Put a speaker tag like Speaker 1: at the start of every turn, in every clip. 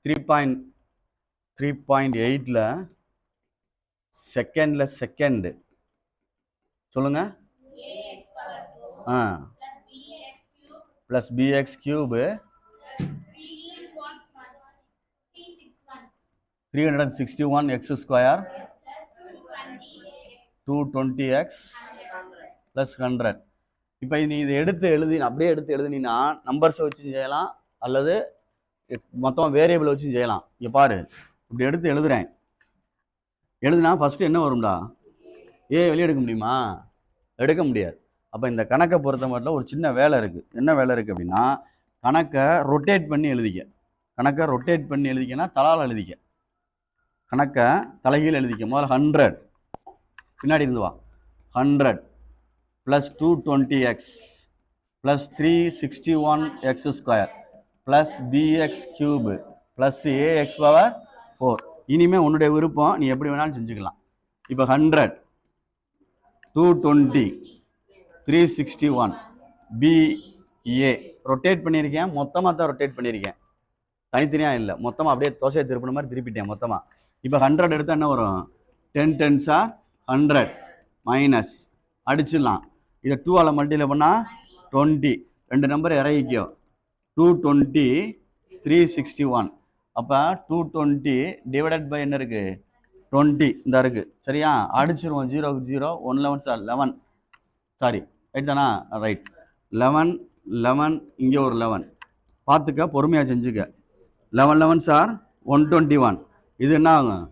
Speaker 1: 3.8ல second சொல்லுங்க. plus bx cube 361 x square 220x plus 100. இப்போ நீ இதை அப்படியே எடுத்து எழுதினா நம்பர்ஸை வச்சு செய்யலாம் அல்லது மொத்தம் வேரியபிள் வச்சு செய்யலாம். இங்கே பாரு, இப்படி எடுத்து எழுதுனா ஃபர்ஸ்ட் என்ன வரும்டா? வெளியே எடுக்க முடியுமா? எடுக்க முடியாது. அப்போ இந்த கணக்கை பொறுத்த மட்டும் ஒரு சின்ன வேலை இருக்குது. என்ன வேலை இருக்குது அப்படின்னா, கணக்கை ரொட்டேட் பண்ணி எழுதிக்கன்னா தலால் எழுதிக்க. கணக்கை தலைகீழ் எழுதிக்க. முதல்ல 100 பின்னாடி இருந்து வா. 100 plus 220x plus 361x square plus bx cube plus ax power 4. இனிமே உன்னுடைய விருப்பம், நீ எப்படி வேணாலும் செஞ்சுக்கலாம். இப்போ 100 220 361 ba ரொட்டேட் பண்ணியிருக்கேன். மொத்தமாக தான் ரொட்டேட் பண்ணியிருக்கேன், தனித்தனியாக இல்லை. மொத்தமாக அப்படியே தோசையை திருப்பின மாதிரி திருப்பிட்டேன் மொத்தமாக. இப்போ 100 எடுத்தால் என்ன வரும்? 10 10s are 100 மைனஸ் அடிச்சிடலாம். இதை 2ஆல் மல்டிப்ளை பண்ணால் 20. 2 நம்பர் இறங்கிக்கோ. 220 361. அப்போ 220 டிவைடட் பை என்ன இருக்குது? 20 இந்த இருக்குது. சரியா? அடிச்சிருவோம். 0க்கு 0 1 11s are 11. சாரி, ரைட் தானா? ரைட். 11 11 இங்கே ஒரு 11. பார்த்துக்க, பொறுமையாக செஞ்சுக்க. 11 11s are 121. இது என்ன ஆகும்?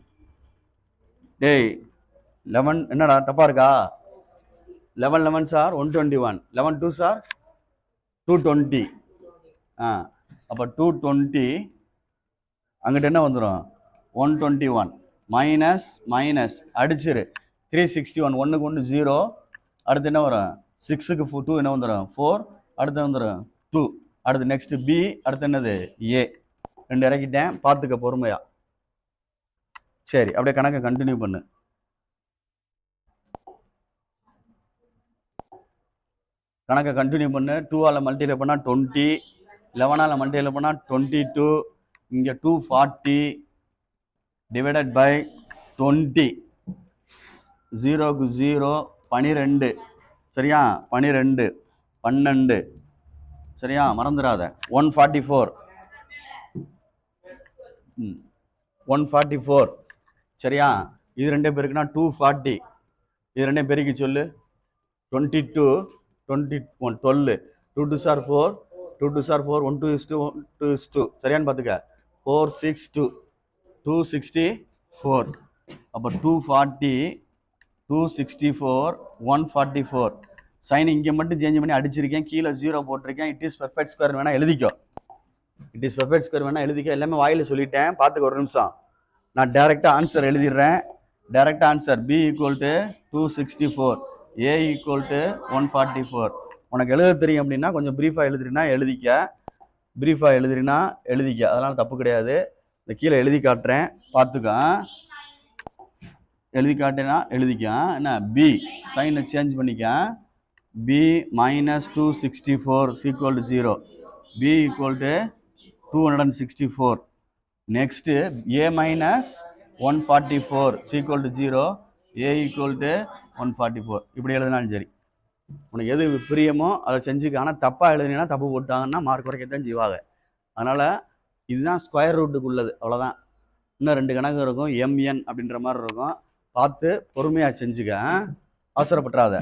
Speaker 1: டேய் 11 என்னடா தப்பா இருக்கா? 11 11s are 121. 11 2s are 220. அப்போ 220 அங்கிட்ட என்ன வந்துடும்? 121 மைனஸ் மைனஸ் அடிச்சிரு. 361 ஒன்றுக்கு 1 0. அடுத்து என்ன வரும்? 6க்கு 2 என்ன வந்துடும்? 4. அடுத்து வந்துடும் 2. அடுத்து நெக்ஸ்ட் பி. அடுத்து என்னது? ஏ. 2 இறக்கிட்டேன், பார்த்துக்க பொறுமையா. சரி, அப்படியே கணக்கை கண்டினியூ பண்ணு. கணக்கை கண்டினியூ பண்ணு. 2ஆல் மல்டிப்ளை பண்ணால் 20, 11ஆல் மல்டிப்ளை பண்ணால் 22, இங்கே 240 டிவைடட் பை 20. 0க்கு 0 12. சரியா? 12 12. சரியா? மறந்துடாத. 144 144. சரியா? இது 2 பேருக்குன்னா 240. இது 2 பேருக்கு சொல்லு. 22 21 12. 2 2s are 4. 2 2s are 4. 1 2 is 2 2 is 2. சரியான்னு பார்த்துக்க. 462 264. அப்போ 240 264 144. சைன் இங்கே மட்டும் சேஞ்ச் பண்ணி அடிச்சிருக்கேன், கீழே 0 போட்டிருக்கேன். இட் இஸ் பெர்ஃபெக்ட் ஸ்கொயர் வேணா எழுதிக்கோ. எல்லாமே வாயில் சொல்லிட்டேன், பார்த்துக்க ஒரு நிமிஷம். நான் டைரெக்டாக ஆன்சர் எழுதிடுறேன். டைரெக்டாக ஆன்சர் B = 264, A = 144. உனக்கு எழுத தெரியும் அப்படின்னா கொஞ்சம் ப்ரீஃபாக எழுதுறீன்னா எழுதிக்க. அதெல்லாம் தப்பு கிடையாது. இந்த கீழே எழுதி காட்டுறேன், பார்த்துக்க. எழுதி காட்டேன்னா எழுதிக்க. என்ன? B சைனை சேஞ்ச் பண்ணிக்க. B minus 264 equal to 0. B equal to 264. Next A minus 144 equal to 0. A equal to 144. இப்படி எழுதினாலும் சரி, உனக்கு எது பிரியமோ அதை செஞ்சுக்க. ஆனால் தப்பாக எழுதினா தப்பு போட்டாங்கன்னா மார்க் குறைக்கத்தான் செய்வாங்க. அதனால் இதுதான் ஸ்கொயர் ரூட்டுக்கு உள்ளது, அவ்வளோதான். இன்னும் 2 கணக்கு இருக்கும், MN அப்படின்ற மாதிரி இருக்கும். பார்த்து பொறுமையாக செஞ்சுக்க, அவசரப்பட்டுறாத.